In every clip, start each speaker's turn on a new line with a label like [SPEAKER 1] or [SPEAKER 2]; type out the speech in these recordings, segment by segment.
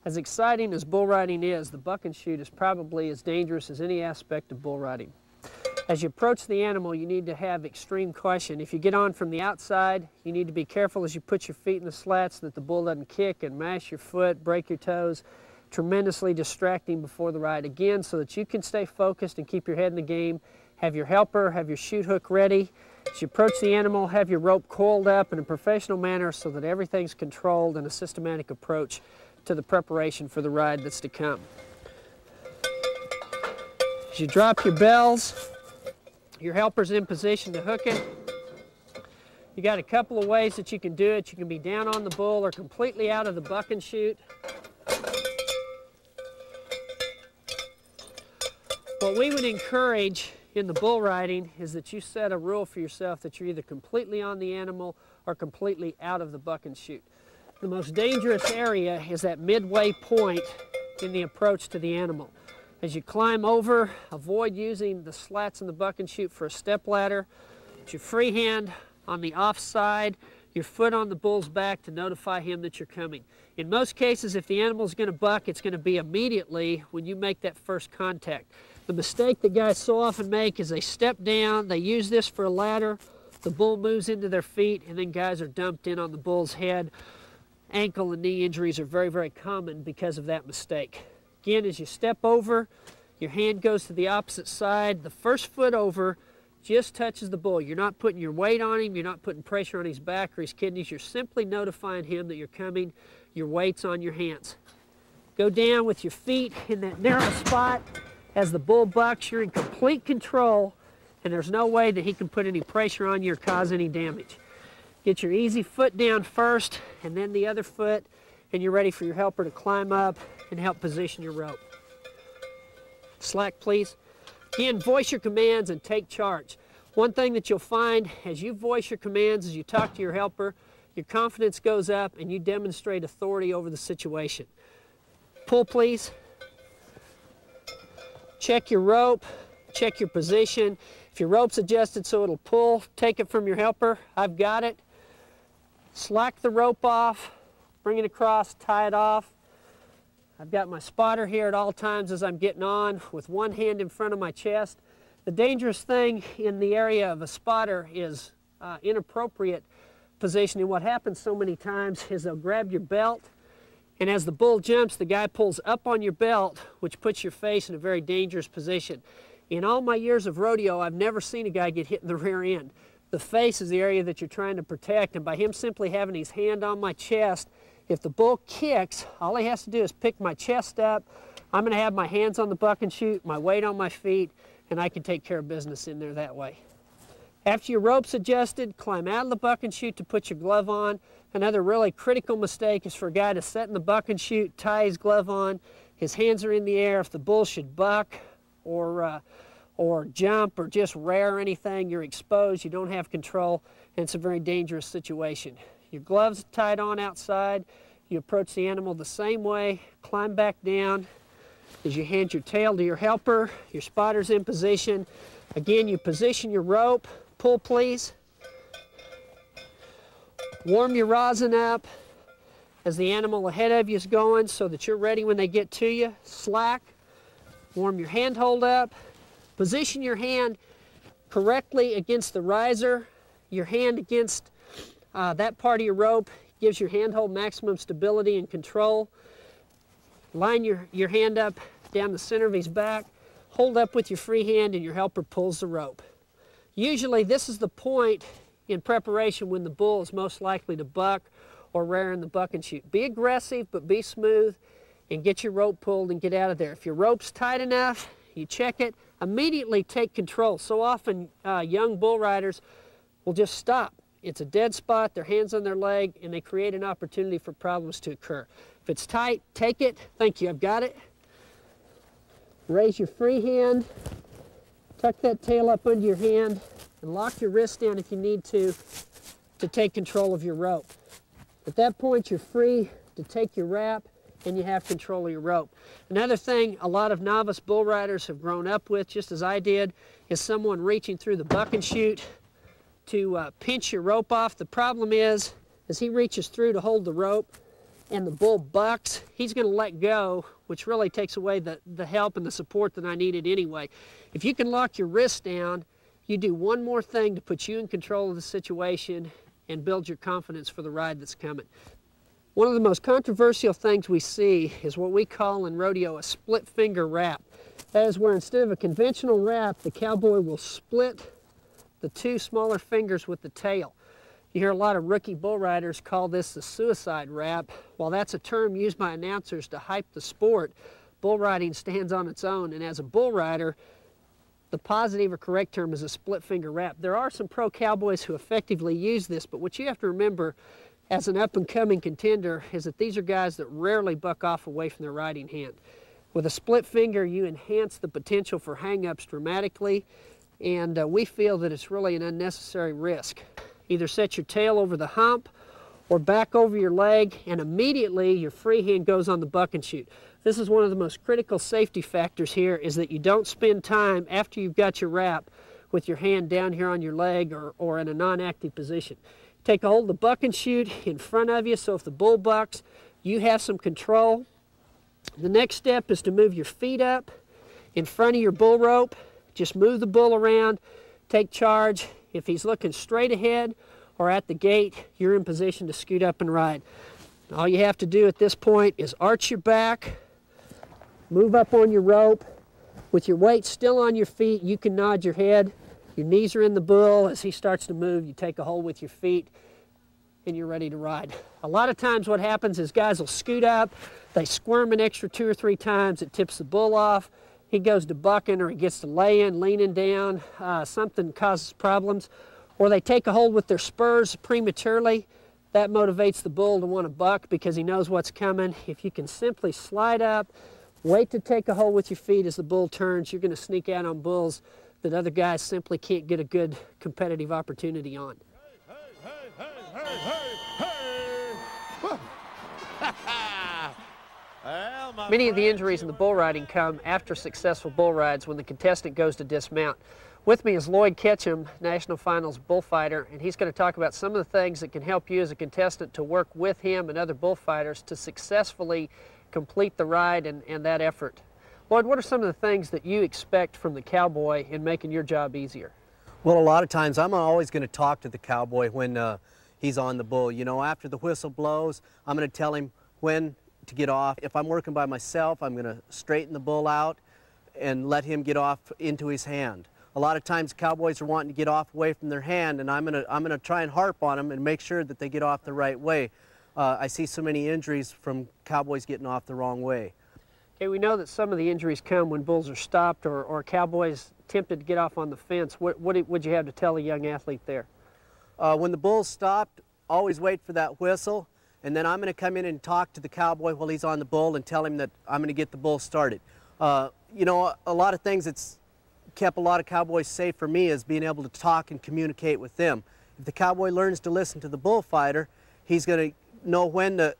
[SPEAKER 1] As exciting as bull riding is, the buck and shoot is probably as dangerous as any aspect of bull riding. As you approach the animal, you need to have extreme caution. If you get on from the outside, you need to be careful as you put your feet in the slats that the bull doesn't kick and mash your foot, break your toes. Tremendously distracting before the ride. Again, so that you can stay focused and keep your head in the game, have your helper, have your shoot hook ready. As you approach the animal, have your rope coiled up in a professional manner so that everything's controlled and a systematic approach to the preparation for the ride that's to come. As you drop your bells, your helper's in position to hook it. You got a couple of ways that you can do it. You can be down on the bull or completely out of the buck and shoot. What we would encourage in the bull riding is that you set a rule for yourself that you're either completely on the animal or completely out of the buck and shoot. The most dangerous area is that midway point in the approach to the animal. As you climb over, avoid using the slats in the buck and shoot for a step ladder. Put your free hand on the off side, your foot on the bull's back to notify him that you're coming. In most cases, if the animal's going to buck, it's going to be immediately when you make that first contact. The mistake that guys so often make is they step down, they use this for a ladder, the bull moves into their feet, and then guys are dumped in on the bull's head. Ankle and knee injuries are very, very common because of that mistake. Again, as you step over, your hand goes to the opposite side. The first foot over just touches the bull. You're not putting your weight on him, you're not putting pressure on his back or his kidneys, you're simply notifying him that you're coming, your weight's on your hands. Go down with your feet in that narrow spot. As the bull bucks, you're in complete control, and there's no way that he can put any pressure on you or cause any damage. Get your easy foot down first, and then the other foot, and you're ready for your helper to climb up and help position your rope. Slack, please. Again, voice your commands and take charge. One thing that you'll find as you voice your commands, as you talk to your helper, your confidence goes up and you demonstrate authority over the situation. Pull, please. Check your rope, check your position. If your rope's adjusted so it'll pull, take it from your helper. I've got it. Slack the rope off, bring it across, tie it off. I've got my spotter here at all times as I'm getting on with one hand in front of my chest. The dangerous thing in the area of a spotter is inappropriate positioning. What happens so many times is they'll grab your belt, and as the bull jumps, the guy pulls up on your belt, which puts your face in a very dangerous position. In all my years of rodeo, I've never seen a guy get hit in the rear end. The face is the area that you're trying to protect, and by him simply having his hand on my chest, if the bull kicks, all he has to do is pick my chest up. I'm going to have my hands on the buck and shoot, my weight on my feet, and I can take care of business in there that way. After your rope's adjusted, climb out of the buck and shoot to put your glove on. Another really critical mistake is for a guy to set in the buck and shoot, tie his glove on, his hands are in the air. If the bull should buck or jump or just rear or anything, you're exposed, you don't have control, and it's a very dangerous situation. Your gloves tied on outside, you approach the animal the same way, climb back down. As you hand your tail to your helper, your spotter's in position. Again, you position your rope, pull please. Warm your rosin up as the animal ahead of you is going so that you're ready when they get to you. Slack, warm your handhold up. Position your hand correctly against the riser. Your hand against that part of your rope gives your handhold maximum stability and control. Line your hand up down the center of his back. Hold up with your free hand and your helper pulls the rope. Usually this is the point in preparation when the bull is most likely to buck or rear in the buck and shoot. Be aggressive, but be smooth and get your rope pulled and get out of there. If your rope's tight enough, you check it, immediately take control. So often young bull riders will just stop. It's a dead spot, their hands on their leg, and they create an opportunity for problems to occur. If it's tight, take it. Thank you, I've got it. Raise your free hand, tuck that tail up under your hand, and lock your wrist down if you need to take control of your rope. At that point, you're free to take your wrap, and you have control of your rope. Another thing a lot of novice bull riders have grown up with, just as I did, is someone reaching through the buck and shoot to pinch your rope off. The problem is, as he reaches through to hold the rope, and the bull bucks, he's going to let go, which really takes away the help and the support that I needed anyway. If you can lock your wrist down, you do one more thing to put you in control of the situation and build your confidence for the ride that's coming. One of the most controversial things we see is what we call in rodeo a split finger wrap. That is where instead of a conventional wrap, the cowboy will split the two smaller fingers with the tail. You hear a lot of rookie bull riders call this the suicide wrap. While that's a term used by announcers to hype the sport, bull riding stands on its own, and as a bull rider, the positive or correct term is a split finger wrap. There are some pro cowboys who effectively use this, but what you have to remember as an up-and-coming contender is that these are guys that rarely buck off away from their riding hand. With a split finger, you enhance the potential for hang-ups dramatically, and we feel that it's really an unnecessary risk. Either set your tail over the hump or back over your leg, and immediately your free hand goes on the buck and shoot. This is one of the most critical safety factors here, is that you don't spend time after you've got your wrap with your hand down here on your leg or in a non-active position. Take a hold of the buck and shoot in front of you, so if the bull bucks, you have some control. The next step is to move your feet up in front of your bull rope. Just move the bull around, take charge. If he's looking straight ahead or at the gate, you're in position to scoot up and ride. All you have to do at this point is arch your back, move up on your rope. With your weight still on your feet, you can nod your head. Your knees are in the bull. As he starts to move, you take a hold with your feet and you're ready to ride. A lot of times what happens is guys will scoot up, they squirm an extra 2 or 3 times, it tips the bull off, he goes to bucking or he gets to laying, leaning down, something causes problems, or they take a hold with their spurs prematurely. That motivates the bull to want to buck because he knows what's coming. If you can simply slide up, wait to take a hold with your feet as the bull turns, you're going to sneak out on bulls that other guys simply can't get a good competitive opportunity on. Many of the injuries in the bull riding come after successful bull rides when the contestant goes to dismount. With me is Lloyd Ketchum, National Finals bullfighter, and he's going to talk about some of the things that can help you as a contestant to work with him and other bullfighters to successfully complete the ride and that effort. Lloyd, what are some of the things that you expect from the cowboy in making your job easier?
[SPEAKER 2] Well, a lot of times I'm always going to talk to the cowboy when he's on the bull. You know, after the whistle blows, I'm going to tell him when to get off. If I'm working by myself, I'm going to straighten the bull out and let him get off into his hand. A lot of times cowboys are wanting to get off away from their hand, and I'm going to try and harp on them and make sure that they get off the right way. I see so many injuries from cowboys getting off the wrong way.
[SPEAKER 1] Okay, we know that some of the injuries come when bulls are stopped or cowboys tempted to get off on the fence. What would you have to tell a young athlete there?
[SPEAKER 2] When the bull's stopped, always wait for that whistle, and then I'm going to come in and talk to the cowboy while he's on the bull and tell him that I'm going to get the bull started. You know, a lot of things that's kept a lot of cowboys safe for me is being able to talk and communicate with them. If the cowboy learns to listen to the bullfighter, he's going to know when to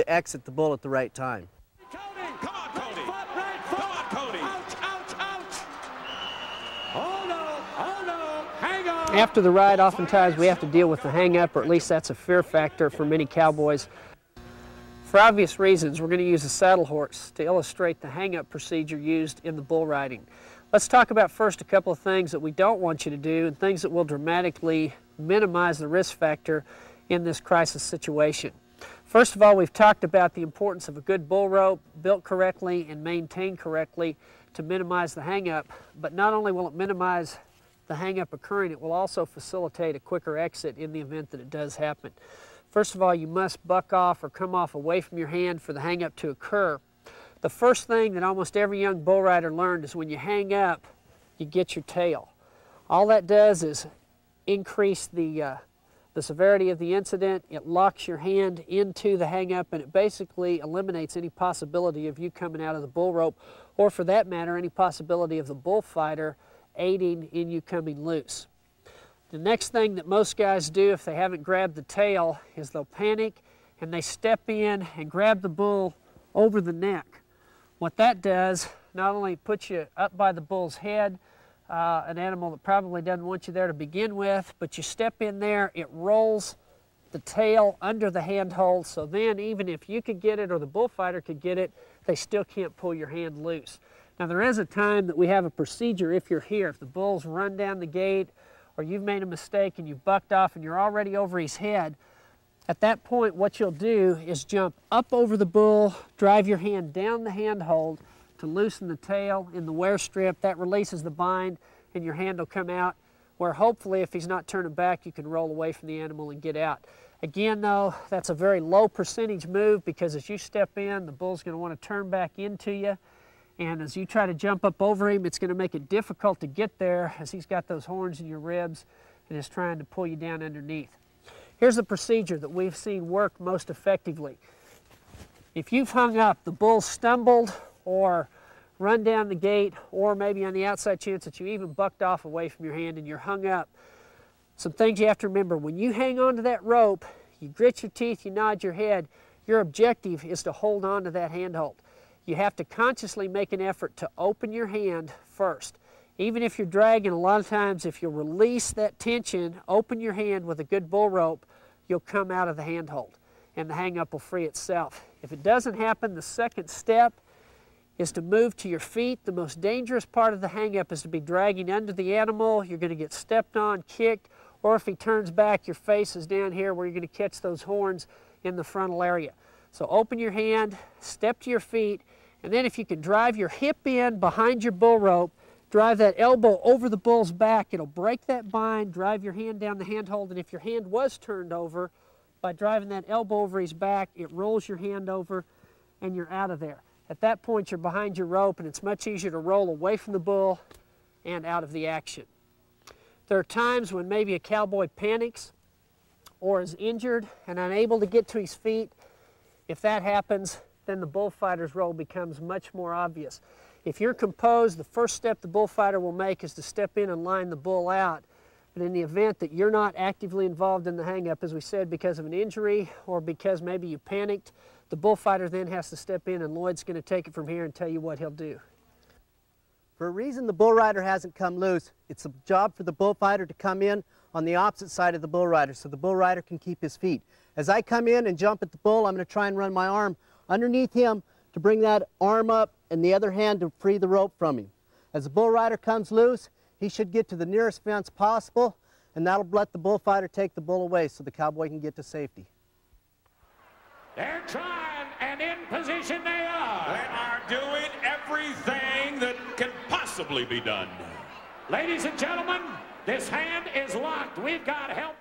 [SPEAKER 2] exit the bull at the right time.
[SPEAKER 1] After the ride, oftentimes we have to deal with the hang-up, or at least that's a fear factor for many cowboys. For obvious reasons, we're going to use a saddle horse to illustrate the hang-up procedure used in the bull riding. Let's talk about first a couple of things that we don't want you to do and things that will dramatically minimize the risk factor in this crisis situation. First of all, we've talked about the importance of a good bull rope built correctly and maintained correctly to minimize the hang-up, but not only will it minimize the hang-up occurring, it will also facilitate a quicker exit in the event that it does happen. First of all, you must buck off or come off away from your hand for the hang-up to occur. The first thing that almost every young bull rider learned is when you hang up, you get your tail. All that does is increase the severity of the incident. It locks your hand into the hang-up, and it basically eliminates any possibility of you coming out of the bull rope, or for that matter, any possibility of the bullfighter aiding in you coming loose. The next thing that most guys do if they haven't grabbed the tail is they'll panic and they step in and grab the bull over the neck. What that does not only puts you up by the bull's head, an animal that probably doesn't want you there to begin with, but you step in there, it rolls the tail under the handhold, so then even if you could get it or the bullfighter could get it, they still can't pull your hand loose. Now there is a time that we have a procedure if you're here. If the bull's run down the gate or you've made a mistake and you've bucked off and you're already over his head, at that point what you'll do is jump up over the bull, drive your hand down the handhold to loosen the tail in the wear strip. That releases the bind and your hand will come out, where hopefully if he's not turning back you can roll away from the animal and get out. Again though, that's a very low percentage move, because as you step in, the bull's going to want to turn back into you, and as you try to jump up over him, it's going to make it difficult to get there as he's got those horns in your ribs and is trying to pull you down underneath. Here's the procedure that we've seen work most effectively. If you've hung up, the bull stumbled or run down the gate, or maybe on the outside chance that you even bucked off away from your hand and you're hung up, some things you have to remember. When you hang on to that rope, you grit your teeth, you nod your head, your objective is to hold on to that handhold. You have to consciously make an effort to open your hand first. Even if you're dragging, a lot of times if you release that tension, open your hand with a good bull rope, you'll come out of the handhold and the hang up will free itself. If it doesn't happen, the second step is to move to your feet. The most dangerous part of the hang up is to be dragging under the animal. You're going to get stepped on, kicked, or if he turns back, your face is down here where you're going to catch those horns in the frontal area. So open your hand, step to your feet, and then if you can drive your hip in behind your bull rope, drive that elbow over the bull's back, it'll break that bind, drive your hand down the handhold, and if your hand was turned over, by driving that elbow over his back, it rolls your hand over and you're out of there. At that point, you're behind your rope and it's much easier to roll away from the bull and out of the action. There are times when maybe a cowboy panics or is injured and unable to get to his feet. If that happens, then the bullfighter's role becomes much more obvious. If you're composed, the first step the bullfighter will make is to step in and line the bull out. But in the event that you're not actively involved in the hang-up, as we said, because of an injury or because maybe you panicked, the bullfighter then has to step in and Lloyd's going to take it from here and tell you what he'll do.
[SPEAKER 2] For a reason the bull rider hasn't come loose, it's a job for the bullfighter to come in on the opposite side of the bull rider so the bull rider can keep his feet. As I come in and jump at the bull, I'm going to try and run my arm underneath him to bring that arm up and the other hand to free the rope from him. As the bull rider comes loose, he should get to the nearest fence possible, and that'll let the bullfighter take the bull away so the cowboy can get to safety.
[SPEAKER 3] They're trying, and in position they are. They are doing everything that can possibly be done. Ladies and gentlemen, this hand is locked. We've got help.